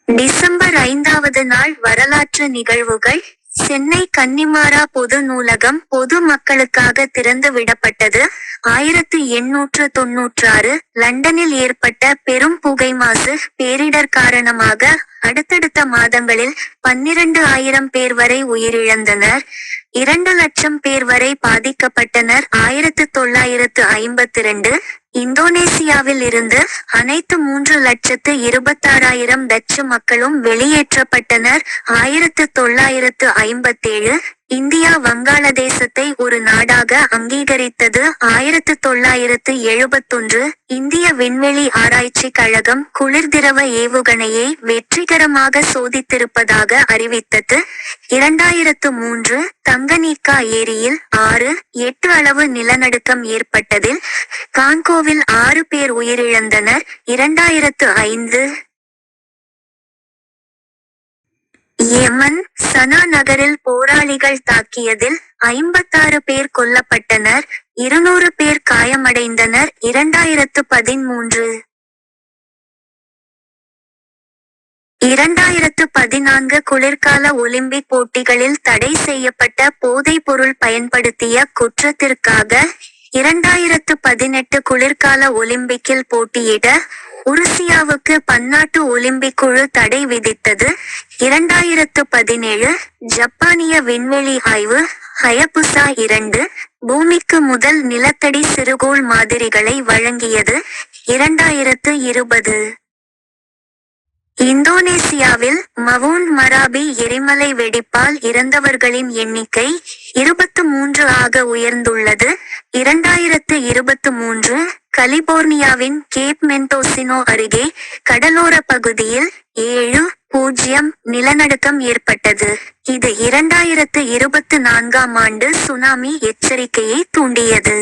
December 5வது நாள் வரலாற்று நிகழ்வுகள். சென்னை கன்னிமாரா பொது நூலகம் பொது மக்களுக்காக திறந்து விடப்பட்டது. 1896 லண்டனில் ஏற்பட்ட பெரும் புகை மாசு பேரிடர் காரணமாக அடுத்தடுத்த மாதங்களில் 12,000 பேர் வரை உயிரிழந்தனர். 2 லட்சம் பேர் வரை பாதிக்கப்பட்டனர். 1952 இந்தோனேசியாவில் இருந்து அனைத்து 3,26,000 டச்சு மக்களும் வெளியேற்றப்பட்டனர். 1957 இந்தியா வங்காளதேசத்தை ஒரு நாடாக அங்கீகரித்தது. 1971 இந்திய விண்வெளி ஆராய்ச்சி கழகம் குளிர்திரவ ஏவுகணையை வெற்றிகரமாக சோதித்திருப்பதாக அறிவித்தது. 2003 தங்கனீக்கா ஏரியில் 6.8 அளவு நிலநடுக்கம் ஏற்பட்டதில் காங்கோவில் 6 பேர் உயிரிழந்தனர். 2005 யெமன் சனா நகரில் போராளிகள் தாக்கியதில் 56 பேர் கொல்லப்பட்டனர். 200 பேர் காயமடைந்தனர். 2013 2014 குளிர்கால ஒலிம்பிக் போட்டிகளில் தடை செய்யப்பட்ட போதைப் பொருள் பயன்படுத்திய குற்றத்திற்காக 2018 குளிர்கால ஒலிம்பிக்கில் போட்டியிட உருசியாவுக்கு பன்னாட்டு ஒலிம்பிக் குழு தடை விதித்தது. 2017 ஜப்பானிய விண்வெளி ஆய்வு ஹயபுசா 2 பூமிக்கு முதல் நிலத்தடி சிறுகோள் மாதிரிகளை வழங்கியது. 2020 இந்தோனேசியாவில் மவுண்ட் மராபி எரிமலை வெடிப்பால் இறந்தவர்களின் எண்ணிக்கை 23 ஆக உயர்ந்துள்ளது. 2023 கலிபோர்னியாவின் கேப் மெண்டோசினோ அருகே கடலோர பகுதியில் 7.0 நிலநடுக்கம் ஏற்பட்டது. இது 2024 ஆண்டு சுனாமி எச்சரிக்கையை தூண்டியது.